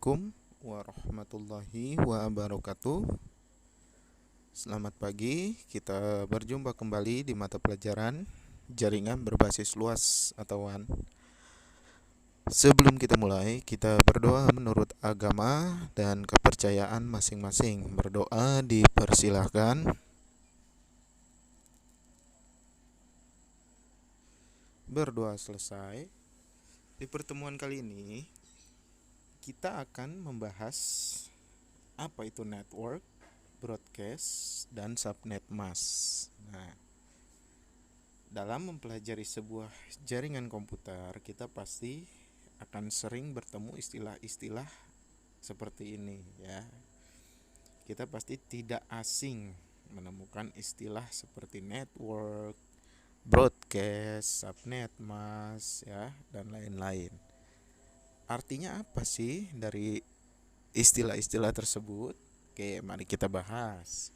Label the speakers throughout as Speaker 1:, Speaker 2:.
Speaker 1: Assalamualaikum warahmatullahi wabarakatuh. Selamat pagi, kita berjumpa kembali di mata pelajaran jaringan berbasis luas atau WAN. Sebelum kita mulai, kita berdoa menurut agama dan kepercayaan masing-masing. Berdoa dipersilahkan. Berdoa selesai. Di pertemuan kali ini kita akan membahas apa itu network, broadcast, dan subnet mask. Nah, dalam mempelajari sebuah jaringan komputer, kita pasti akan sering bertemu istilah-istilah seperti ini ya. Kita pasti tidak asing menemukan istilah seperti network, broadcast, subnet mask ya, dan lain-lain. Artinya apa sih dari istilah-istilah tersebut? Oke, mari kita bahas.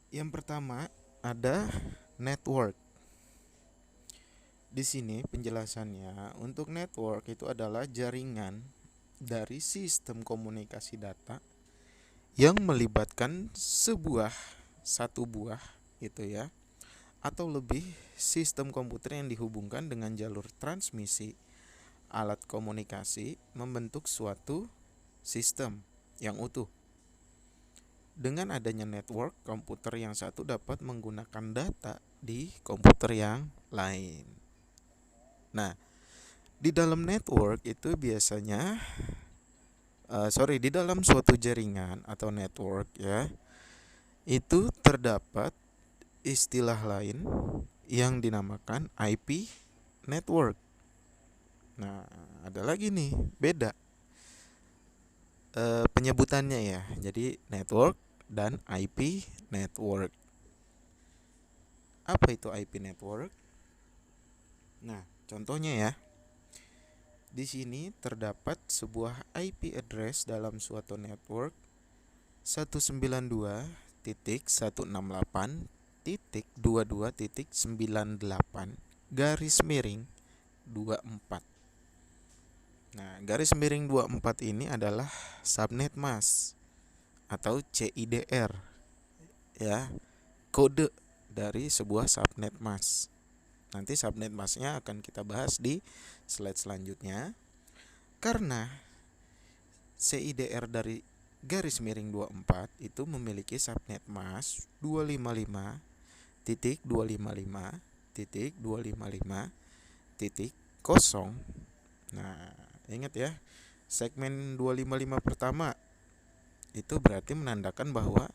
Speaker 1: Yang pertama ada network. Di sini penjelasannya, untuk network itu adalah jaringan dari sistem komunikasi data yang melibatkan satu buah gitu ya, atau lebih sistem komputer yang dihubungkan dengan jalur transmisi alat komunikasi membentuk suatu sistem yang utuh. Dengan adanya network, komputer yang satu dapat menggunakan data di komputer yang lain. Nah, di dalam network itu biasanya di dalam suatu jaringan atau network ya, itu terdapat istilah lain yang dinamakan IP network. Nah, ada lagi nih, beda penyebutannya ya. Jadi network dan IP network. Apa itu IP network? Nah, contohnya ya. Di sini terdapat sebuah IP address dalam suatu network 192.168.22.98 garis miring 24. Nah, garis miring 24 ini adalah subnet mask atau CIDR ya, kode dari sebuah subnet mask. Nanti subnet masknya akan kita bahas di slide selanjutnya. Karena CIDR dari garis miring 24 itu memiliki subnet mask 255.255.255.0. Nah, ingat ya, segmen 255 pertama itu berarti menandakan bahwa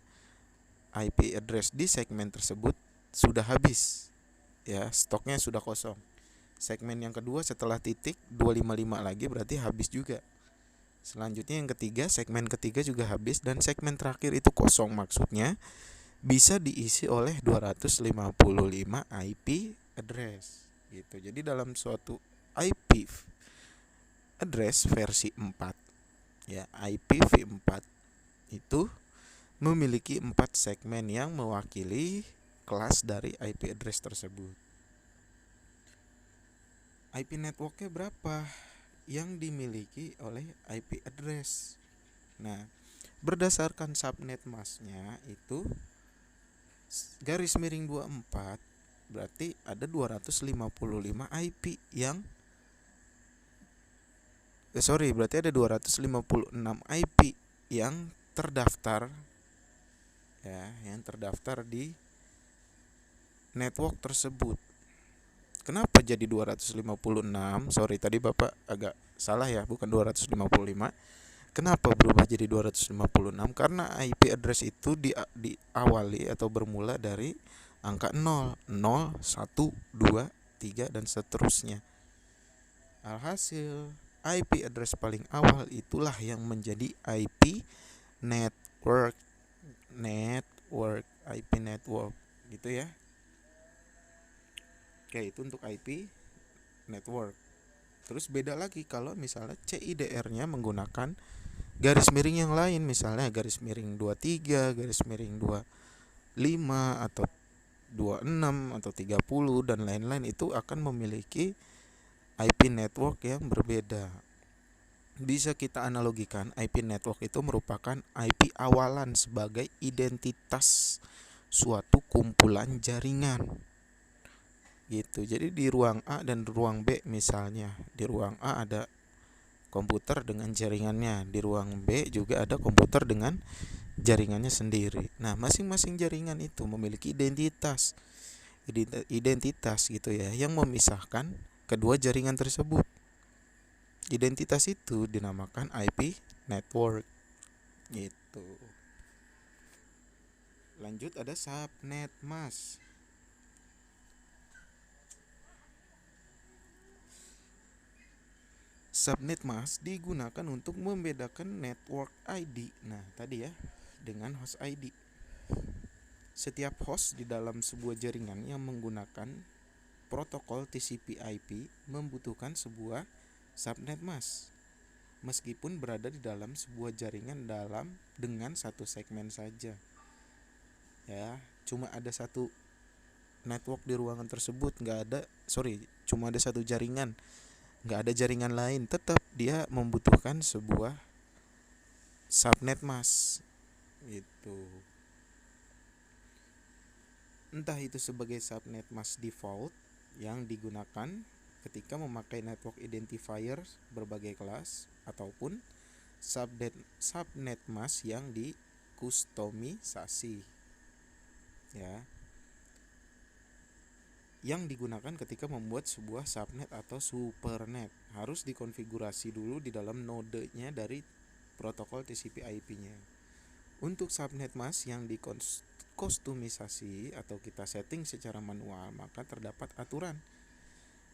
Speaker 1: IP address di segmen tersebut sudah habis ya, stoknya sudah kosong. Segmen yang kedua setelah titik 255 lagi berarti habis juga. Selanjutnya yang ketiga, segmen ketiga juga habis, dan segmen terakhir itu kosong, maksudnya bisa diisi oleh 255 IP address gitu. Jadi dalam suatu IP address versi 4 ya, IPv4 itu memiliki 4 segmen yang mewakili kelas dari IP address tersebut. IP networknya berapa yang dimiliki oleh IP address? Nah, berdasarkan subnet masknya itu garis miring 24 berarti ada 255 IP yang berarti ada 256 IP yang terdaftar ya, yang terdaftar di network tersebut. Kenapa jadi 256? Tadi Bapak agak salah ya, bukan 255. Kenapa berubah jadi 256? Karena IP address itu diawali atau bermula dari angka 0, 0, 1, 2, 3 dan seterusnya. Alhasil, IP address paling awal itulah yang menjadi IP network. IP network gitu ya. Oke, itu untuk IP network. Terus beda lagi kalau misalnya CIDR-nya menggunakan garis miring yang lain, misalnya garis miring 23, garis miring 25 atau 26 atau 30 dan lain-lain, itu akan memiliki IP network yang berbeda. bisa kita analogikan IP network itu merupakan IP awalan sebagai identitas suatu kumpulan jaringan gitu. Jadi di ruang A dan ruang B, misalnya di ruang A ada komputer dengan jaringannya, di ruang B juga ada komputer dengan jaringannya sendiri. Nah, masing-masing jaringan itu memiliki identitas gitu ya, yang memisahkan kedua jaringan tersebut. Identitas itu dinamakan IP network gitu. Lanjut ada subnet mask. Subnet mask digunakan untuk membedakan network ID. Nah, tadi ya, dengan host ID. Setiap host di dalam sebuah jaringan yang menggunakan protokol TCP/IP membutuhkan sebuah subnet mask. Meskipun berada di dalam sebuah jaringan dengan satu segmen saja. Ya, cuma ada satu network di ruangan tersebut, cuma ada satu jaringan, nggak ada jaringan lain, tetap dia membutuhkan sebuah subnet mask gitu. Entah itu sebagai subnet mask default yang digunakan ketika memakai network identifier berbagai kelas, ataupun subnet mask yang dikustomisasi ya, yang digunakan ketika membuat sebuah subnet atau supernet. Harus dikonfigurasi dulu di dalam nodenya dari protokol TCP/IP-nya. Untuk subnet mask yang dikustomisasi atau kita setting secara manual, maka terdapat aturan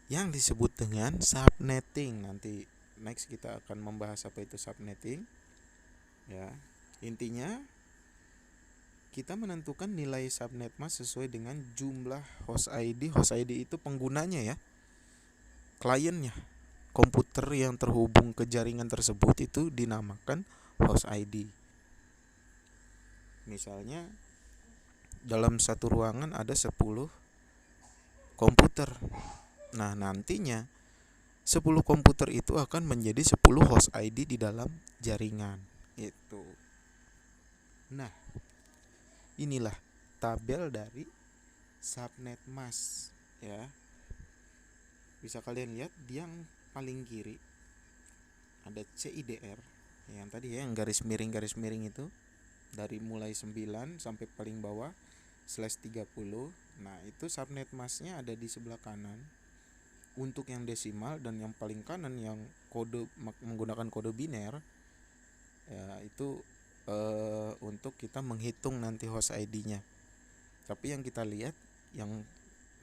Speaker 1: yang disebut dengan subnetting. Nanti next kita akan membahas apa itu subnetting ya. Intinya kita menentukan nilai subnet mask sesuai dengan jumlah host ID. Host ID itu penggunanya ya, kliennya. Komputer yang terhubung ke jaringan tersebut itu dinamakan host ID. Misalnya dalam satu ruangan ada 10 komputer. Nah, nantinya 10 komputer itu akan menjadi 10 host ID di dalam jaringan itu. Nah, inilah tabel dari subnet mask ya. Bisa kalian lihat yang paling kiri ada CIDR yang tadi ya, yang garis miring itu, dari mulai 9 sampai paling bawah /30. Nah, itu subnet masknya ada di sebelah kanan untuk yang desimal, dan yang paling kanan yang menggunakan kode biner ya, itu untuk kita menghitung nanti host ID-nya. Tapi yang kita lihat yang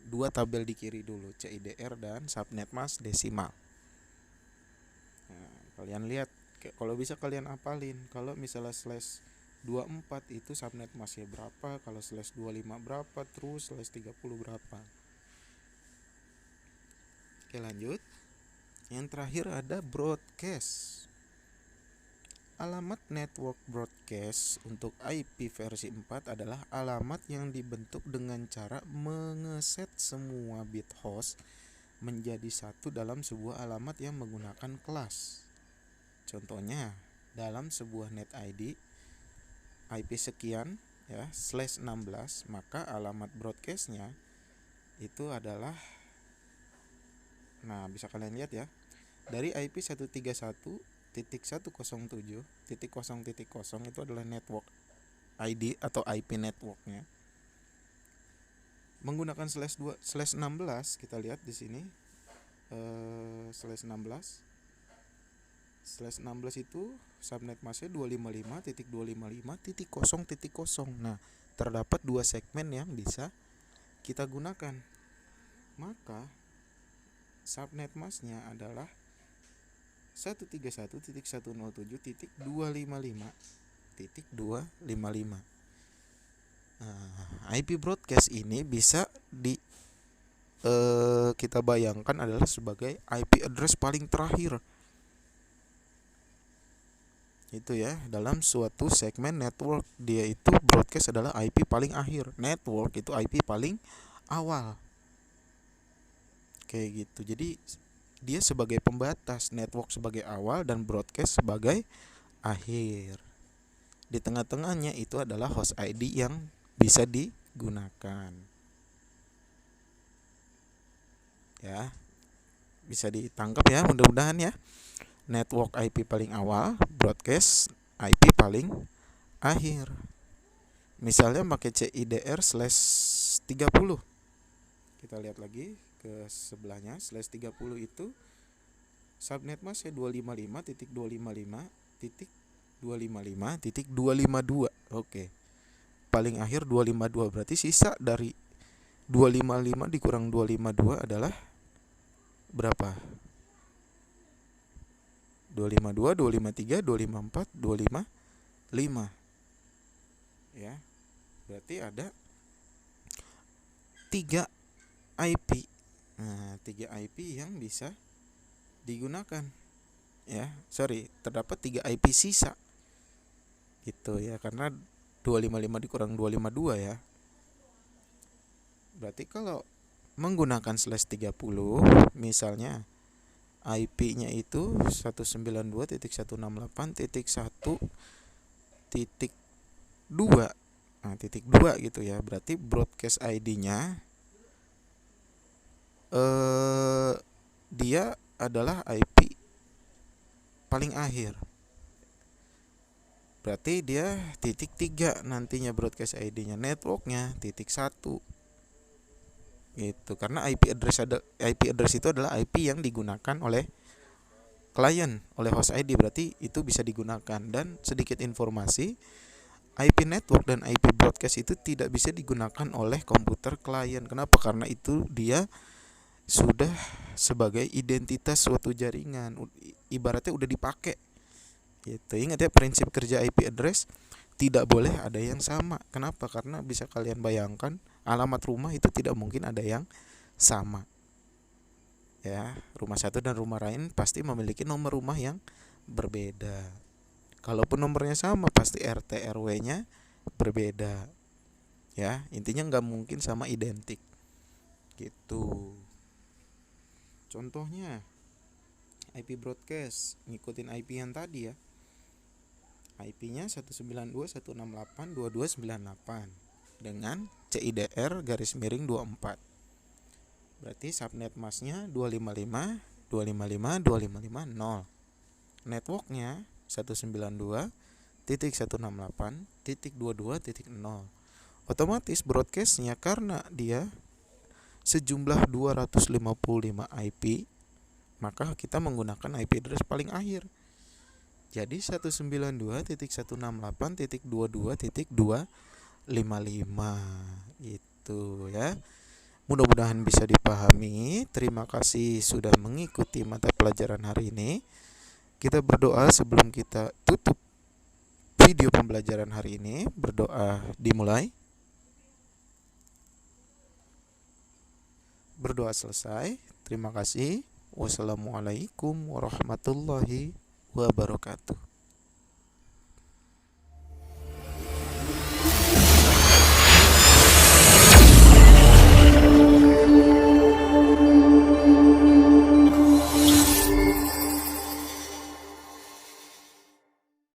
Speaker 1: dua tabel di kiri dulu, CIDR dan subnet mask desimal. Nah, kalian lihat, kalau bisa kalian apalin. Kalau misalnya /24 itu subnet masknya berapa, kalau /25 berapa, terus /30 berapa. Oke, lanjut. Yang terakhir ada broadcast. Alamat network broadcast untuk IP versi 4 adalah alamat yang dibentuk dengan cara mengeset semua bit host menjadi satu dalam sebuah alamat yang menggunakan kelas. Contohnya, dalam sebuah net ID IP sekian ya, /16, maka alamat broadcastnya itu adalah, nah bisa kalian lihat ya, dari IP 131.107.0.0 itu adalah network ID atau IP networknya. Menggunakan /16, kita lihat di sini /16 itu subnet masknya 255.255.0.0. Nah, terdapat dua segmen yang bisa kita gunakan. Maka subnet masknya adalah 131.107.255.255. Nah, IP broadcast ini bisa kita bayangkan adalah sebagai IP address paling terakhir. Itu ya, dalam suatu segmen network, dia itu broadcast adalah IP paling akhir, network itu IP paling awal. Kayak gitu. Jadi dia sebagai pembatas, network sebagai awal dan broadcast sebagai akhir. Di tengah-tengahnya itu adalah host ID yang bisa digunakan. Ya, bisa ditangkap ya, mudah-mudahan ya. Network IP paling awal, broadcast IP paling akhir. Misalnya pakai CIDR/30. Kita lihat lagi ke sebelahnya, /30 itu subnet masnya 255.255.255.252. Oke. Paling akhir 252, berarti sisa dari 255 dikurang 252 adalah berapa? 252, 253, 254, 255. Ya. Berarti ada 3 IP. Nah, 3 IP yang bisa digunakan. Ya, terdapat 3 IP sisa. Gitu ya, karena 255 dikurang 252 ya. Berarti kalau menggunakan /30, misalnya IP-nya itu 192.168.1.2. Nah, titik 2 gitu ya. Berarti broadcast ID-nya dia adalah IP paling akhir. Berarti dia titik 3 nantinya broadcast ID-nya, networknya titik 1. Gitu. Karena IP address itu adalah IP yang digunakan oleh klien, oleh host ID, berarti itu bisa digunakan. Dan sedikit informasi, IP network dan IP broadcast itu tidak bisa digunakan oleh komputer klien. Kenapa? Karena itu dia sudah sebagai identitas suatu jaringan, ibaratnya udah dipakai. Gitu. Ingat ya, prinsip kerja IP address tidak boleh ada yang sama. Kenapa? Karena bisa kalian bayangkan, alamat rumah itu tidak mungkin ada yang sama. Ya, rumah satu dan rumah lain pasti memiliki nomor rumah yang berbeda. Kalaupun nomornya sama, pasti RT RW-nya berbeda. Ya, intinya nggak mungkin sama identik. Gitu. Contohnya IP broadcast ngikutin IP yang tadi ya. IP-nya 192.168.2298 dengan CIDR/24. Berarti subnet masknya 255.255.255.0. Networknya 192.168.22.0. Otomatis broadcastnya karena dia sejumlah 255 IP, maka kita menggunakan IP address paling akhir. Jadi 192.168.22.255 gitu ya. Mudah-mudahan bisa dipahami. Terima kasih sudah mengikuti mata pelajaran hari ini. Kita berdoa sebelum kita tutup video pembelajaran hari ini. Berdoa dimulai. Berdoa selesai. Terima kasih. Wassalamualaikum warahmatullahi wabarakatuh.